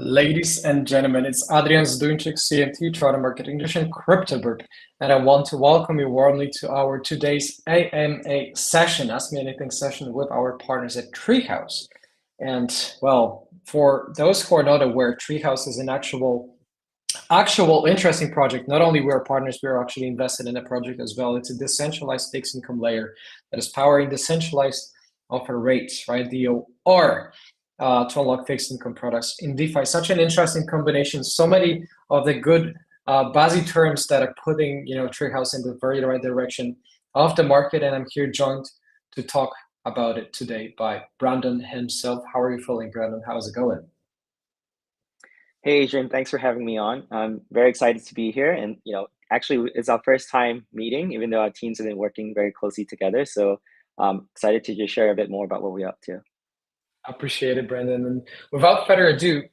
Ladies and gentlemen, it's Adrian Zdunczyk, CMT, Trader Market English and Crypto Birb, and I want to welcome you warmly to our today's AMA session, Ask Me Anything session with our partners at Treehouse. And well, for those who are not aware, Treehouse is an actual interesting project. Not only we're partners, we're actually invested in a project as well. It's a decentralized fixed income layer that is powering decentralized offer rates, right? DOR. To unlock fixed income products in DeFi. Such an interesting combination. So many of the good buzzy terms that are putting Treehouse in the very right direction of the market. And I'm here joined to talk about it today by Brandon himself. How are you feeling, Brandon? How's it going? Hey, Adrian, thanks for having me on. I'm very excited to be here. And actually, it's our first time meeting, even though our teams have been working very closely together. So I'm excited to just share a bit more about what we're up to. Appreciate it, Brandon. And without further ado,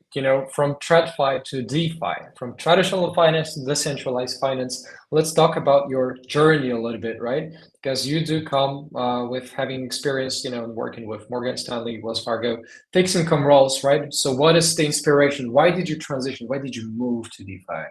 from TradFi to DeFi, from traditional finance to decentralized finance, let's talk about your journey a little bit, right? Because you do come with having experience, working with Morgan Stanley, Wells Fargo, fixed income roles, right? So what is the inspiration? Why did you transition? Why did you move to DeFi?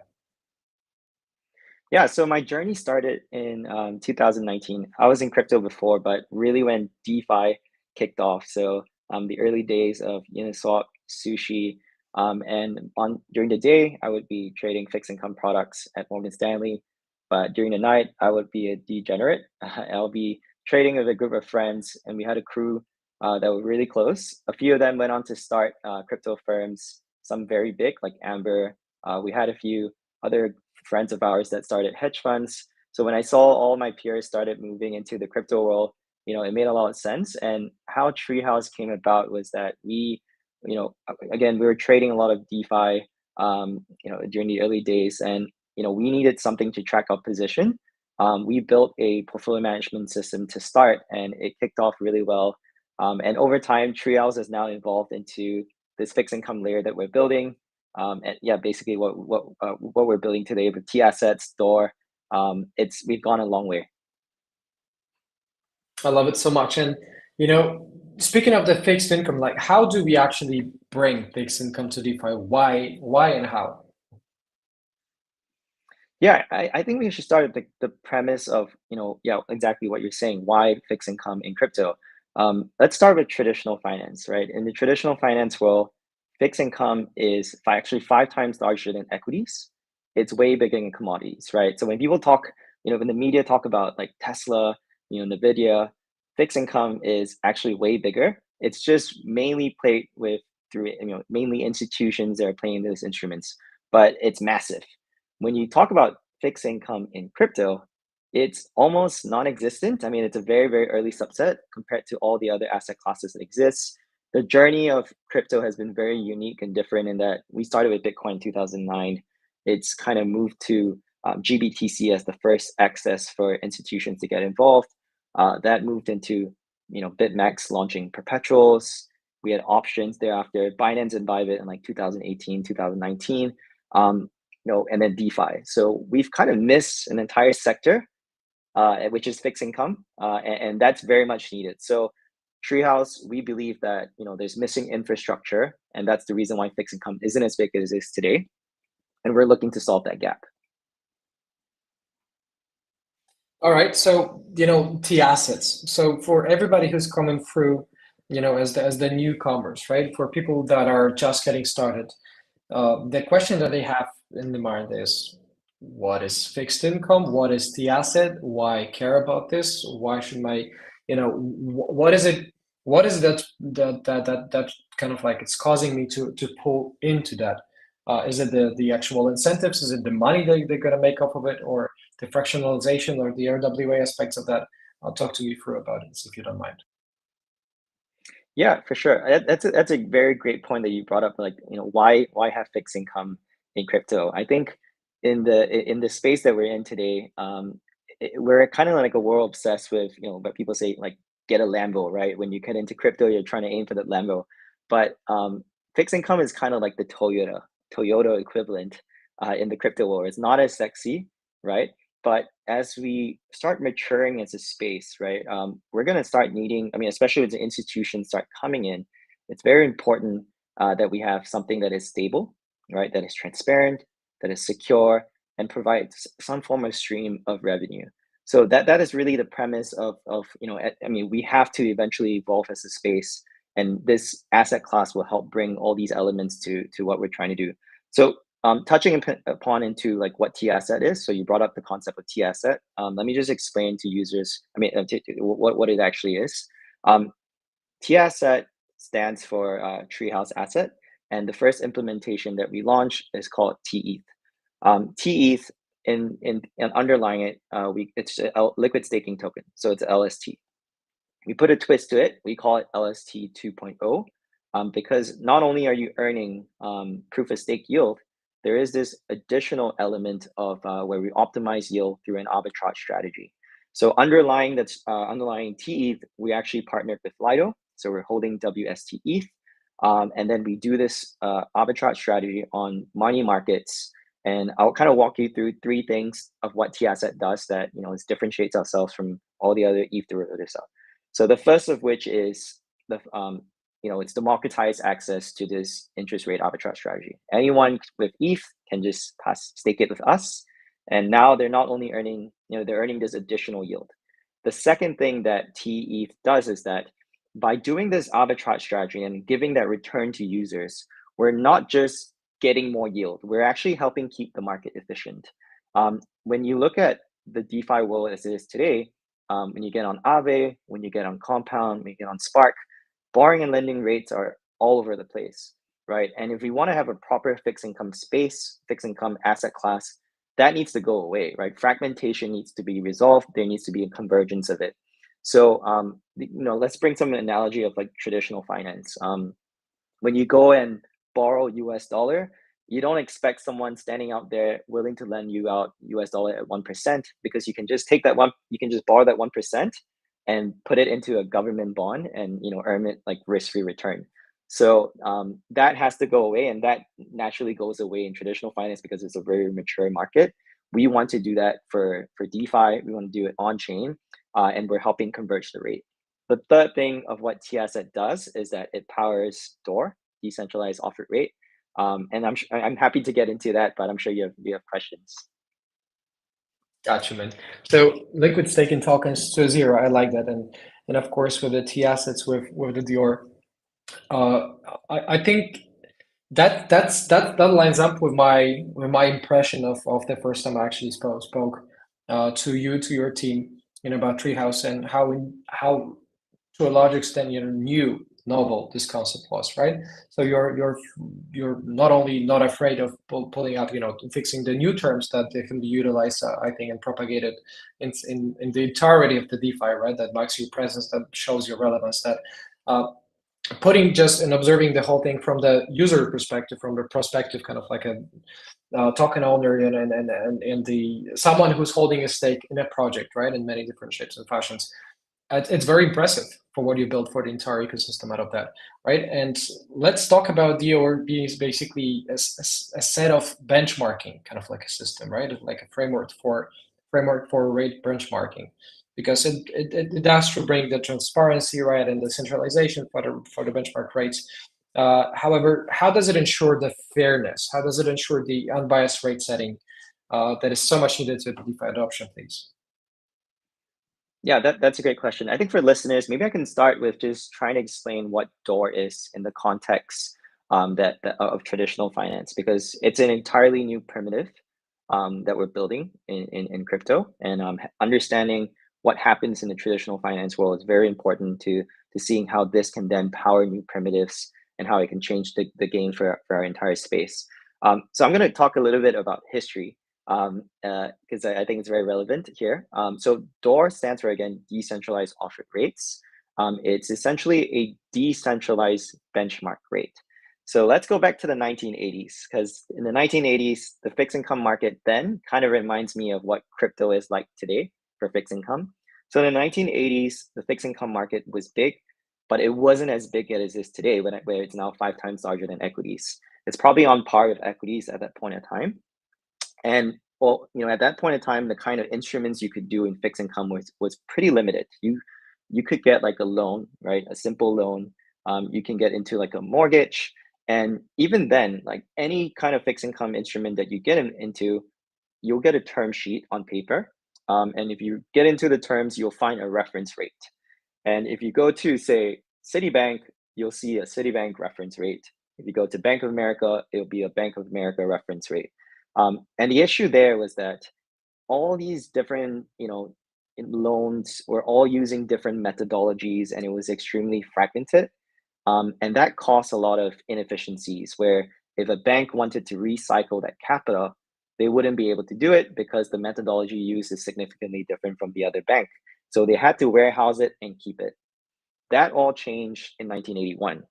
Yeah, so my journey started in 2019. I was in crypto before, but really when DeFi kicked off. So the early days of Uniswap, Sushi, and during the day, I would be trading fixed income products at Morgan Stanley. But during the night, I would be a degenerate. I'll be trading with a group of friends, and we had a crew that were really close. A few of them went on to start crypto firms, some very big, like Amber. We had a few other friends of ours that started hedge funds. So when I saw all my peers started moving into the crypto world, it made a lot of sense. And how Treehouse came about was that we were trading a lot of DeFi, during the early days, and we needed something to track our position. We built a portfolio management system to start, and it kicked off really well. And over time, Treehouse is now evolved into this fixed income layer that we're building. And yeah, basically what we're building today with tAssets, DOR. We've gone a long way. I love it so much. And, speaking of the fixed income, like how do we actually bring fixed income to DeFi? Why and how? Yeah, I think we should start at the premise of, exactly what you're saying. Why fixed income in crypto? Let's start with traditional finance, right? In the traditional finance world, fixed income is actually 5 times larger than equities. It's way bigger than commodities, right? So when people talk, when the media talk about like Tesla, NVIDIA, fixed income is actually way bigger. It's just mainly played with through, mainly institutions that are playing those instruments, but it's massive. When you talk about fixed income in crypto, it's almost non-existent. I mean, it's a very, very early subset compared to all the other asset classes that exist. The journey of crypto has been very unique and different in that we started with Bitcoin in 2009. It's kind of moved to GBTC as the first access for institutions to get involved. That moved into, BitMEX launching perpetuals. We had options thereafter, Binance and Bybit in like 2018, 2019, and then DeFi. So we've kind of missed an entire sector, which is fixed income, and that's very much needed. So Treehouse, we believe that, there's missing infrastructure, and that's the reason why fixed income isn't as big as it is today. And we're looking to solve that gap. All right, so tAssets. So for everybody who's coming through, as the newcomers, right? For people that are just getting started, the question that they have in the mind is, what is fixed income? What is the asset? Why care about this? Why should my, what is it? What is that kind of like it's causing me to pull into that? Is it the actual incentives? Is it the money that they're going to make off of it, or the fractionalization or the RWA aspects of that? Talk to me through about it, if you don't mind. Yeah, for sure. That's a very great point that you brought up. Like, why have fixed income in crypto? I think in the space that we're in today, we're kind of like a world obsessed with, what people say, like, get a Lambo, right? When you get into crypto, you're trying to aim for that Lambo. But fixed income is kind of like the Toyota equivalent in the crypto world. It's not as sexy, right? But as we start maturing as a space, right, we're going to start needing, I mean, especially as the institutions start coming in, it's very important that we have something that is stable, right, that is transparent, that is secure, and provides some form of stream of revenue. So that is really the premise of I mean, we have to eventually evolve as a space, and this asset class will help bring all these elements to what we're trying to do. So touching upon into like what tAsset is. So you brought up the concept of tAsset. Let me just explain to users, I mean, what it actually is. tAsset stands for Treehouse Asset. And the first implementation that we launched is called tETH. tETH, in underlying it, it's a liquid staking token. So it's LST. We put a twist to it. We call it LST 2.0 because not only are you earning proof of stake yield, there is this additional element of where we optimize yield through an arbitrage strategy. So underlying tETH, we actually partnered with Lido. So we're holding WST and then we do this arbitrage strategy on money markets. And I'll kind of walk you through three things of what tAsset does that differentiates ourselves from all the other ETH derivatives. So the first of which is it's democratized access to this interest rate arbitrage strategy. Anyone with ETH can just stake it with us, and now they're not only earning, they're earning this additional yield. The second thing that tETH does is that by doing this arbitrage strategy and giving that return to users, we're not just getting more yield, we're actually helping keep the market efficient. When you look at the DeFi world as it is today, when you get on Aave, when you get on Compound, when you get on Spark, borrowing and lending rates are all over the place, right? And if we want to have a proper fixed income space, fixed income asset class, that needs to go away, right? Fragmentation needs to be resolved. There needs to be a convergence of it. So, let's bring some analogy of like traditional finance. When you go and borrow US dollar, you don't expect someone standing out there willing to lend you out US dollar at 1% because you can just take that you can just borrow that 1% and put it into a government bond and earn it like risk-free return. So that has to go away, and that naturally goes away in traditional finance because it's a very mature market. We want to do that for DeFi. We want to do it on chain, and we're helping converge the rate. The third thing of what tAsset does is that it powers DOR, Decentralized Offered Rate. And I'm happy to get into that, but I'm sure you have questions. Gotcha, man. So liquid staking tokens to zero, I like that, and of course with the tAssets with the DOR, I think that lines up with my impression of the first time I actually spoke to your team, about Treehouse and how to a large extent novel this concept was, right? So you're not only not afraid of pulling up, fixing the new terms that they can be utilized, I think, and propagated in the entirety of the DeFi, right? That marks your presence, that shows your relevance, that putting just and observing the whole thing from the user perspective, from the perspective, kind of like a token owner and the someone who's holding a stake in a project, right? In many different shapes and fashions. It's very impressive for what you built for the entire ecosystem out of that, right? And let's talk about DOR being basically a set of benchmarking, kind of like a system, right? Like a framework for rate benchmarking, because it has to bring the transparency, right, and the centralization for the benchmark rates. However, how does it ensure the fairness? How does it ensure the unbiased rate setting that is so much needed to the DeFi adoption, please? Yeah, that's a great question. I think for listeners, maybe I can start with just trying to explain what DOR is in the context of traditional finance, because it's an entirely new primitive that we're building in crypto, and understanding what happens in the traditional finance world is very important to seeing how this can then power new primitives and how it can change the game for our entire space. So I'm going to talk a little bit about history, because I think it's very relevant here. So DOR stands for, again, Decentralized Offered Rates. It's essentially a decentralized benchmark rate. So let's go back to the 1980s, because in the 1980s, the fixed income market then kind of reminds me of what crypto is like today for fixed income. So in the 1980s, the fixed income market was big, but it wasn't as big as it is today, where it's now 5 times larger than equities. It's probably on par with equities at that point in time. And well, at that point in time, the kind of instruments you could do in fixed income was pretty limited. You could get like a loan, right? A simple loan. You can get into like a mortgage. And even then, like any kind of fixed income instrument that you get into, you'll get a term sheet on paper. And if you get into the terms, you'll find a reference rate. And if you go to, say, Citibank, you'll see a Citibank reference rate. If you go to Bank of America, it'll be a Bank of America reference rate. And the issue there was that all these different, loans were all using different methodologies, and it was extremely fragmented. And that caused a lot of inefficiencies, where if a bank wanted to recycle that capital, they wouldn't be able to do it because the methodology used is significantly different from the other bank. So they had to warehouse it and keep it. That all changed in 1981.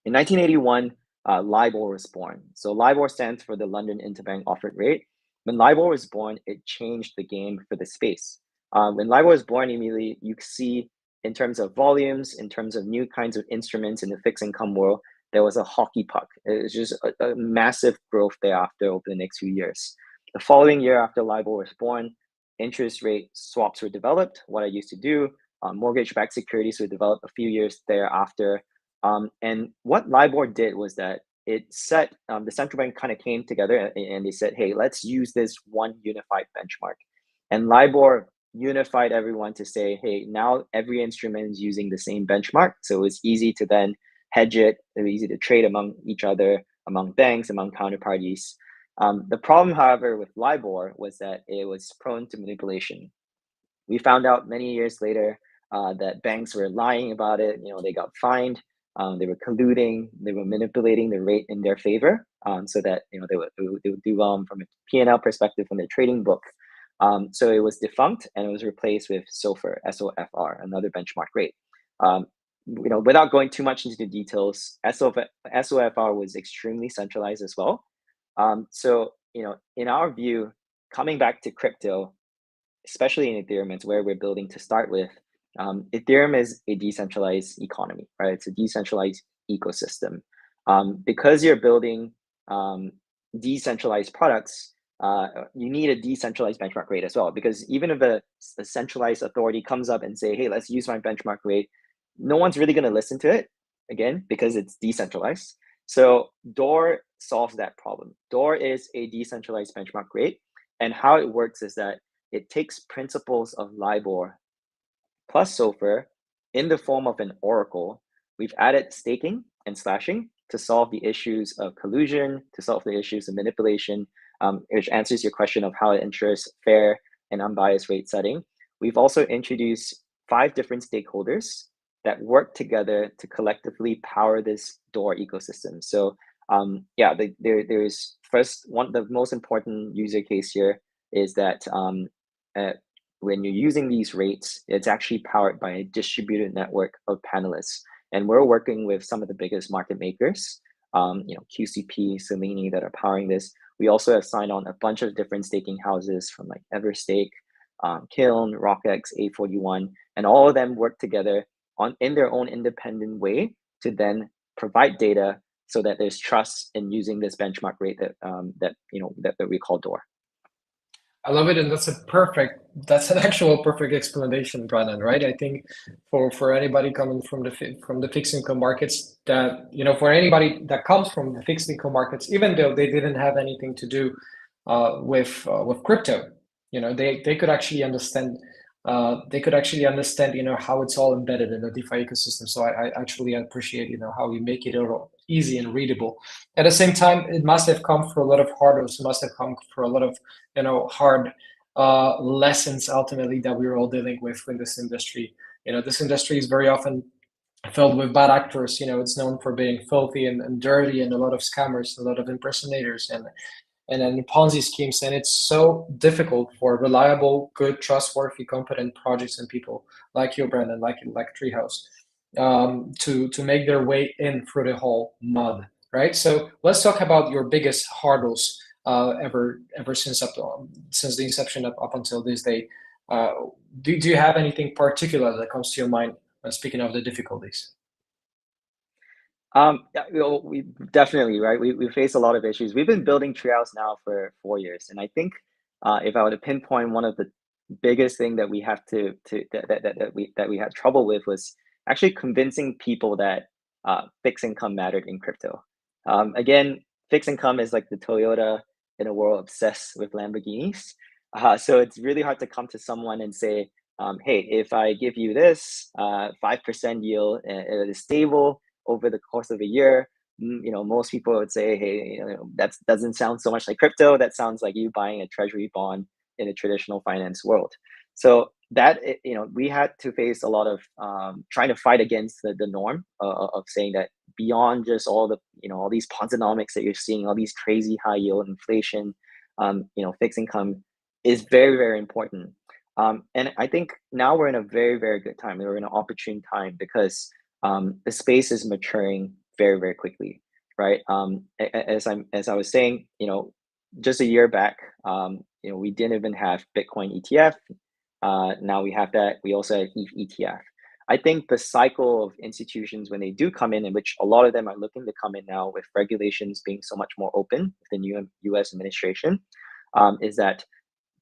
In 1981, LIBOR was born. So LIBOR stands for the London Interbank Offered Rate. When LIBOR was born, it changed the game for the space. When LIBOR was born, immediately you see, in terms of volumes, in terms of new kinds of instruments in the fixed income world, there was a hockey puck. It was just a massive growth thereafter over the next few years. The following year after LIBOR was born, interest rate swaps were developed, what I used to do. Mortgage-backed securities were developed a few years thereafter. And what LIBOR did was that it set, the central bank kind of came together and they said, hey, let's use this one unified benchmark. And LIBOR unified everyone to say, hey, now every instrument is using the same benchmark. So it's easy to then hedge it. It's easy to trade among each other, among banks, among counterparties. The problem, however, with LIBOR was that it was prone to manipulation. We found out many years later that banks were lying about it. They got fined. They were colluding. They were manipulating the rate in their favor, so that they would do well from a P&L perspective from their trading book. So it was defunct and it was replaced with SOFR, SOFR, another benchmark rate. Without going too much into the details, SOFR was extremely centralized as well. So in our view, coming back to crypto, especially in Ethereum, it's where we're building to start with. Ethereum is a decentralized economy, right? It's a decentralized ecosystem. Because you're building decentralized products, you need a decentralized benchmark rate as well. Because even if a centralized authority comes up and say, hey, let's use my benchmark rate, no one's really going to listen to it, again, because it's decentralized. So DOR solves that problem. DOR is a decentralized benchmark rate. And how it works is that it takes principles of LIBOR plus SOFR in the form of an oracle. We've added staking and slashing to solve the issues of collusion, to solve the issues of manipulation, which answers your question of how it ensures fair and unbiased rate setting. We've also introduced 5 different stakeholders that work together to collectively power this DOR ecosystem. So there's first one, the most important user case here is that when you're using these rates, it's actually powered by a distributed network of panelists. And we're working with some of the biggest market makers, QCP, Selene, that are powering this. We also have signed on a bunch of different staking houses from like Everstake, Kiln, RockX, A41, and all of them work together in their own independent way to then provide data so that there's trust in using this benchmark rate that we call DOR. I love it, and that's an actual perfect explanation, Brandon. Right? I think for anybody coming from the fixed income markets, that for anybody that comes from the fixed income markets, even though they didn't have anything to do with crypto, they could actually understand they could actually understand, how it's all embedded in the DeFi ecosystem. So I actually appreciate, how you make it all easy and readable. At the same time, it must have come for a lot of hurdles. It must have come for a lot of, hard lessons ultimately that we're all dealing with in this industry. This industry is very often filled with bad actors. It's known for being filthy and dirty, and a lot of scammers, a lot of impersonators, and then Ponzi schemes. And it's so difficult for reliable, good, trustworthy, competent projects and people like you, Brandon, like Treehouse, to make their way in through the whole mud, right? So let's talk about your biggest hurdles ever since the inception up until this day. Uh, do you have anything particular that comes to your mind when speaking of the difficulties? Yeah, we definitely, right. We face a lot of issues. We've been building Treehouse now for 4 years, and I think if I were to pinpoint one of the biggest thing that we have to that we had trouble with was actually convincing people that fixed income mattered in crypto. Again, fixed income is like the Toyota in a world obsessed with Lamborghinis. So it's really hard to come to someone and say, hey, if I give you this 5% yield and it is stable over the course of a year, most people would say, hey, that doesn't sound so much like crypto. That sounds like you buying a treasury bond in a traditional finance world. So that, we had to face a lot of trying to fight against the norm of saying that beyond just all the, all these Ponzonomics that you're seeing, all these crazy high yield inflation, fixed income is very, very important. And I think now we're in a very, very good time. We're in an opportune time because the space is maturing very, very quickly, right? As I was saying, just a year back, we didn't even have Bitcoin ETF. Now we have that. We also have ETH ETF. I think the cycle of institutions when they do come in which a lot of them are looking to come in now with regulations being so much more open with the new U.S. administration, is that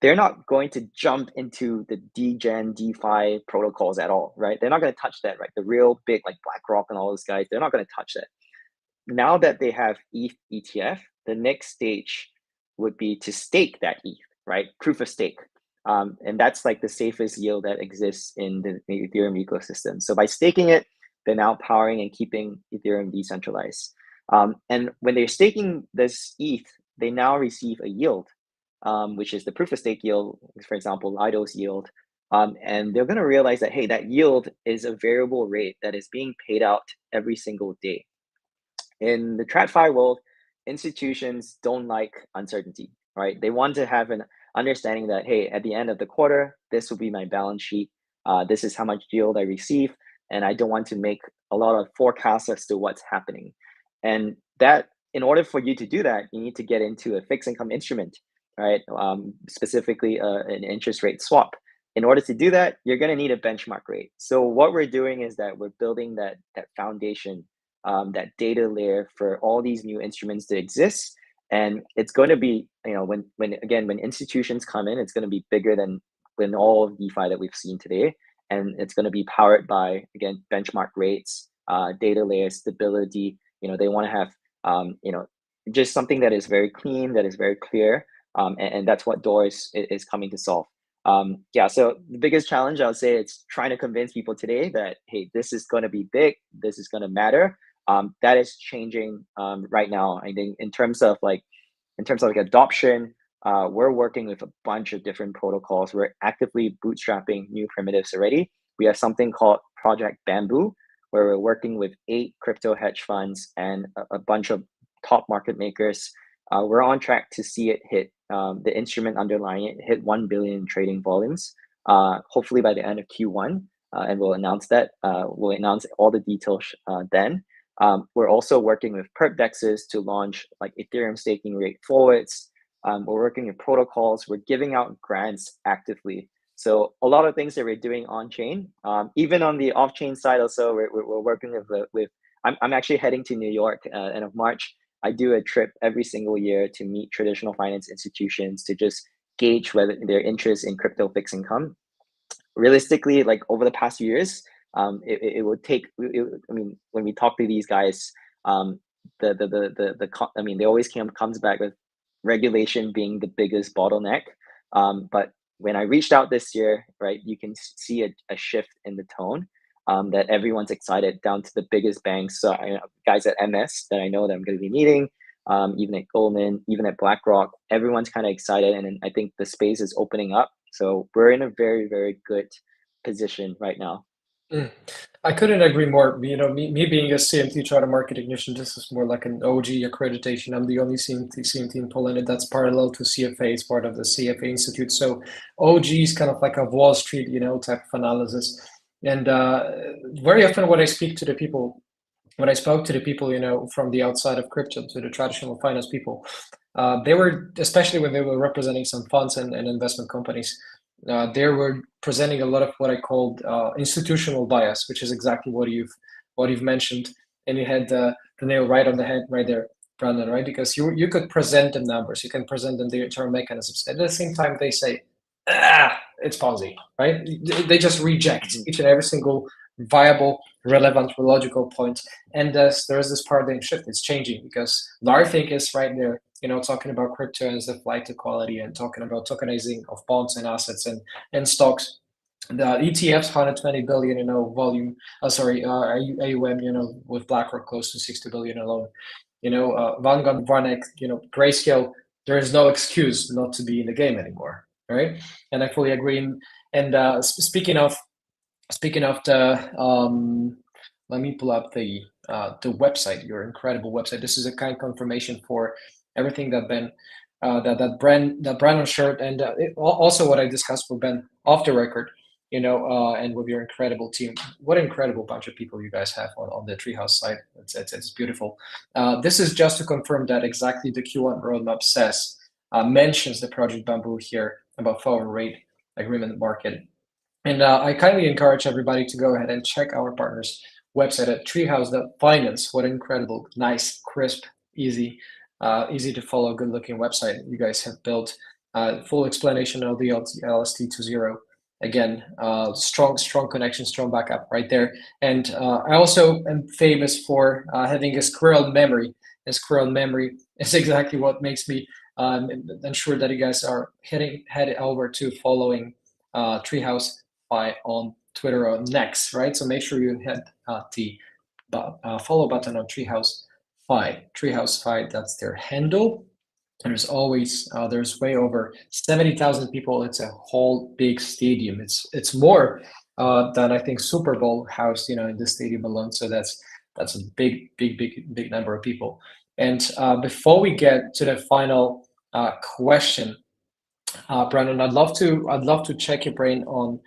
they're not going to jump into the degen DeFi protocols at all, right? They're not going to touch that, right? The real big like BlackRock and all those guys, they're not going to touch that. Now that they have ETH ETF, the next stage would be to stake that ETH, right? Proof of stake. And that's like the safest yield that exists in the Ethereum ecosystem. So by staking it, they're now powering and keeping Ethereum decentralized. And when they're staking this ETH, they now receive a yield, which is the proof of stake yield, for example, Lido's yield. And they're going to realize that, hey, that yield is a variable rate that is being paid out every single day. In the TradFi world, institutions don't like uncertainty, right? They want to have an understanding that, hey, at the end of the quarter, this will be my balance sheet. This is how much yield I receive. And I don't want to make a lot of forecasts as to what's happening. And that, in order for you to do that, you need to get into a fixed income instrument, right? Specifically, an interest rate swap. In order to do that, you're going to need a benchmark rate. So what we're doing is that we're building that foundation, that data layer for all these new instruments to exist. And it's going to be, when institutions come in, it's going to be bigger than all of DeFi that we've seen today. And it's going to be powered by, again, benchmark rates, data layer stability. They want to have, just something that is very clean, that is very clear. And that's what Doors is coming to solve. So the biggest challenge, I would say, it's trying to convince people today that, hey, this is going to be big, this is going to matter. That is changing right now. I think in terms of adoption, we're working with a bunch of different protocols. We're actively bootstrapping new primitives already. We have something called Project Bamboo, where we're working with 8 crypto hedge funds and a bunch of top market makers. We're on track to see it hit the instrument underlying it hit 1 billion trading volumes, hopefully by the end of Q1, and we'll announce that. We'll announce all the details then. We're also working with perp dexes to launch like Ethereum staking rate forwards. We're working with protocols. We're giving out grants actively. So a lot of things that we're doing on chain, even on the off chain side. Also, we're working with. I'm actually heading to New York end of March. I do a trip every single year to meet traditional finance institutions to just gauge whether their interest in crypto fixed income. Realistically, like over the past few years, it would take. When we talk to these guys, they always comes back with regulation being the biggest bottleneck. But when I reached out this year, right, you can see a shift in the tone, that everyone's excited, down to the biggest banks. So guys at MS that I know that I'm going to be meeting, even at Goldman, even at BlackRock, everyone's kind of excited, and I think the space is opening up. So we're in a very, very good position right now. Mm. I couldn't agree more. Me being a CMT charter market ignition, this is more like an OG accreditation. I'm the only CMT in Poland that's parallel to CFA. It's part of the CFA Institute. So OG is kind of like a Wall Street, type of analysis. And very often when I speak to the people, when I spoke to the people, from the outside of crypto, to the traditional finance people, they were, especially when they were representing some funds and investment companies, they were presenting a lot of what I called institutional bias, which is exactly what you've mentioned, and you had the nail right on the head right there, Brandon, right? Because you could present them numbers, you can present them the return mechanisms. At the same time, they say, it's Ponzi, right? They just reject each and every single viable, relevant, logical point, and there's this paradigm shift. It's changing because Larfink is right there, talking about crypto as the flight to quality, and talking about tokenizing of bonds and assets and stocks. The ETF's 120 billion, volume. AUM, with BlackRock close to 60 billion alone. Vanguard, Vanek, Grayscale. There is no excuse not to be in the game anymore, right? And I fully agree. And speaking of the, let me pull up the website, your incredible website. This is a kind confirmation for everything that Ben, that Brandon shared, and also what I discussed with Ben off the record, and with your incredible team. What an incredible bunch of people you guys have on the Treehouse side. It's beautiful. This is just to confirm that exactly the Q1 roadmap says, mentions the Project Bamboo here about forward rate agreement market. And I kindly encourage everybody to go ahead and check our partners' website at treehouse.finance. What an incredible, nice, crisp, easy to follow, good-looking website you guys have built. Full explanation of the LST to zero. Again, strong connection, strong backup right there. And I also am famous for having a squirrel memory. And squirrel memory is exactly what makes me ensure that you guys are head over to following Treehouse on Twitter or Next, right? So make sure you hit the follow button on Treehouse Fi. That's their handle. There's always there's way over 70,000 people. It's a whole big stadium. It's more than I think Super Bowl housed, in the stadium alone. So that's a big number of people. And before we get to the final question, Brandon, I'd love to check your brain on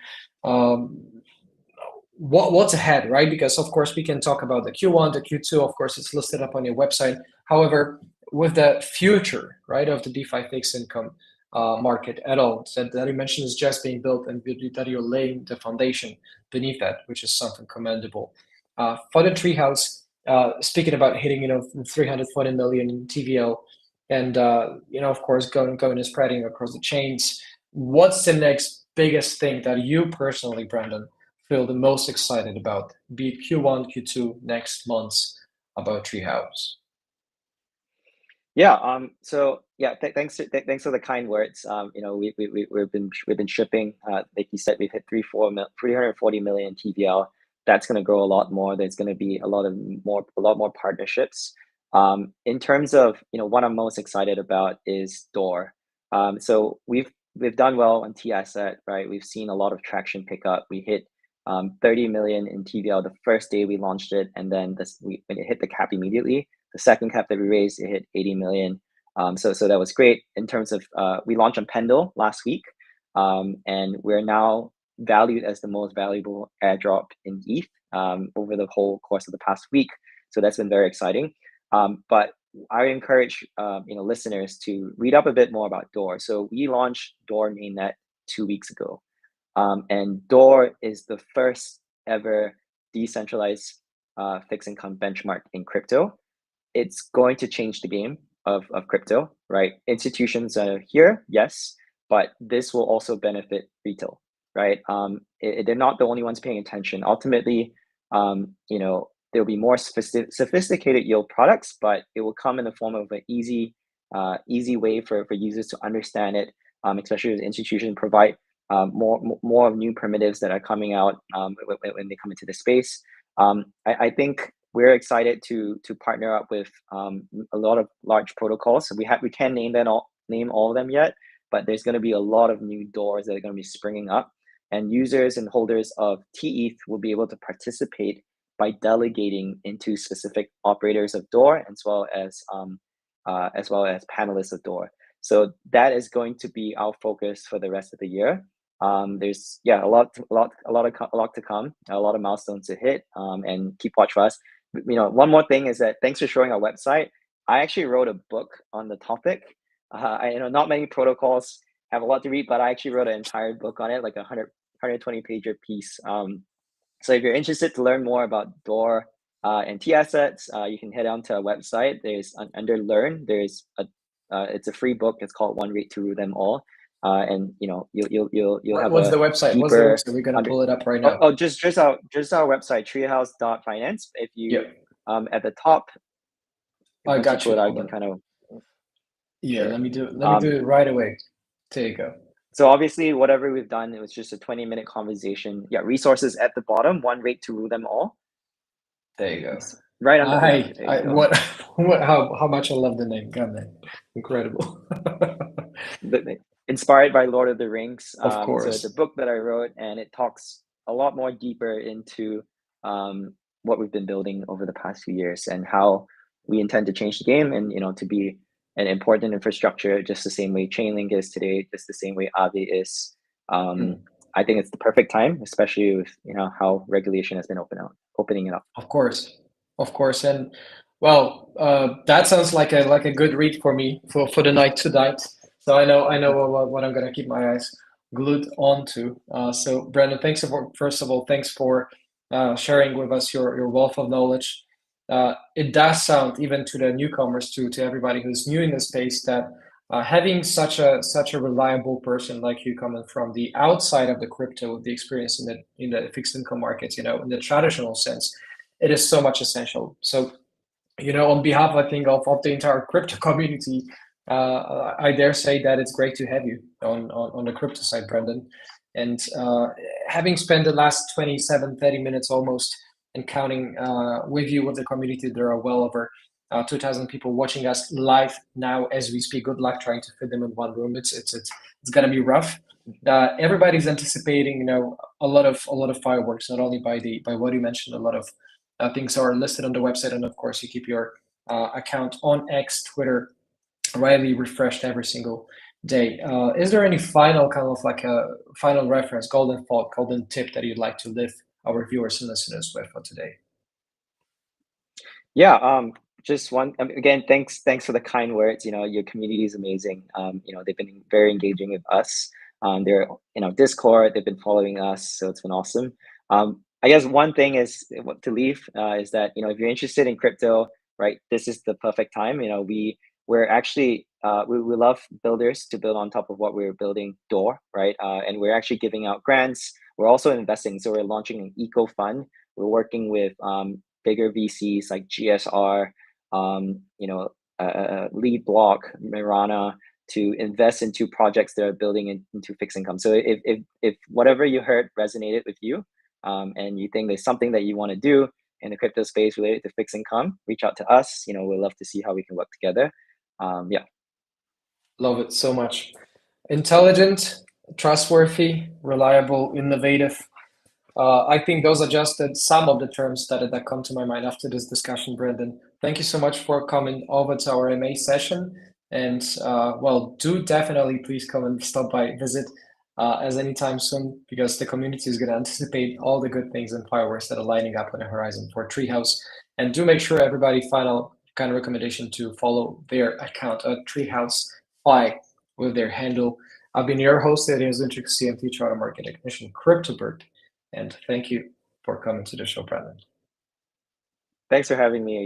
what's ahead, right? Because of course we can talk about the Q1, the Q2. Of course, it's listed up on your website. However, with the future, right, of the DeFi fixed income market at all, that you mentioned is just being built, and that you're laying the foundation beneath that, which is something commendable. For the Treehouse, speaking about hitting 340 million in TVL, and of course going and spreading across the chains, what's the next biggest thing that you personally, Brandon, feel the most excited about, be it Q1, Q2, next months, about Treehouse? Yeah. So yeah. Thanks for the kind words. We've been shipping. Like you said, we've hit 340 million TVL. That's going to grow a lot more. There's going to be a lot more partnerships. In terms of what I'm most excited about is Door. So we've done well on tAsset, right? We've seen a lot of traction pick up. We hit 30 million in TVL the first day we launched it, and then when it hit the cap immediately. The second cap that we raised, it hit 80 million. So that was great. In terms of, we launched on Pendle last week, and we're now valued as the most valuable airdrop in ETH over the whole course of the past week. So that's been very exciting. But I encourage listeners to read up a bit more about Door. So we launched Door mainnet 2 weeks ago, and Door is the first ever decentralized fixed income benchmark in crypto. It's going to change the game of crypto, right? Institutions are here, yes, but this will also benefit retail, right? They're not the only ones paying attention. Ultimately, there'll be more sophisticated yield products, but it will come in the form of an easy way for users to understand it. especially as institutions provide more new primitives that are coming out when they come into the space. I think we're excited to partner up with a lot of large protocols. So we can't name all of them yet, but there's going to be a lot of new doors that are going to be springing up, and users and holders of tETH will be able to participate by delegating into specific operators of door, as well as panelists of door. So that is going to be our focus for the rest of the year. There's a lot to come, a lot of milestones to hit, and keep watch for us. One more thing is that thanks for showing our website. I actually wrote a book on the topic. I know not many protocols have a lot to read, but I actually wrote an entire book on it, like 120-pager piece. So if you're interested to learn more about door and tAssets, you can head on to our website. There's under Learn. There's it's a free book. It's called One Rate to Rule Them All. And you'll have what's the website? What's the website? We're gonna pull it up right now. Just our website, treehouse.finance. If you at the top, I got you. I can kind of let me do it right away. There you go. So obviously, whatever we've done, it was just a 20-minute conversation. Resources at the bottom. One rate to rule them all. There you go. Right on how much I love the name. God, man. Incredible. Inspired by Lord of the Rings. Of course. So it's a book that I wrote, and it talks a lot more deeper into what we've been building over the past few years and how we intend to change the game, and to be an important infrastructure, just the same way Chainlink is today, just the same way Aave is. I think it's the perfect time, especially with how regulation has been opening it up. Of course, and well, that sounds like a good read for me for the night tonight. So I know what I'm gonna keep my eyes glued onto. So Brandon, first of all, thanks for sharing with us your wealth of knowledge. It does sound, even to the newcomers, to everybody who's new in the space, that having such a reliable person like you coming from the outside of the crypto, with the experience in the fixed income markets, in the traditional sense, it is so much essential. So, on behalf, I think, of the entire crypto community, I dare say that it's great to have you on the crypto side, Brandon. And having spent the last 30 minutes almost, and counting with you, with the community, there are well over 2,000 people watching us live now as we speak. Good luck trying to fit them in one room. It's gonna be rough. Everybody's anticipating, a lot of fireworks. Not only by what you mentioned, a lot of things are listed on the website, and of course you keep your account on X, Twitter, rightly refreshed every single day. Is there any final kind of like a final reference, golden thought, golden tip that you'd like to leave our viewers and listeners with for today? Just one again, thanks for the kind words. Your community is amazing. They've been very engaging with us. They're Discord, they've been following us, so it's been awesome. I guess one thing is what to leave is that if you're interested in crypto, right, this is the perfect time. We're actually we love builders to build on top of what we're building door, right? And we're actually giving out grants. We're also investing, so we're launching an eco fund. We're working with bigger VCs like GSR, Lead Block, Mirana, to invest into projects that are building into fixed income. So if whatever you heard resonated with you, and you think there's something that you want to do in the crypto space related to fixed income, reach out to us. We'd love to see how we can work together. Love it so much. Intelligent, trustworthy, reliable, innovative. I think those are just some of the terms that come to my mind after this discussion, Brandon. Thank you so much for coming over to our MA session. And do definitely please come and stop by, visit as anytime soon, because the community is going to anticipate all the good things and fireworks that are lining up on the horizon for Treehouse. And do make sure everybody, final kind of recommendation, to follow their account at Treehouse Fi with their handle. I've been your host, Adrian Zdunczyk, CMT Charter Market Technician, CryptoBird. And thank you for coming to the show, Brandon. Thanks for having me.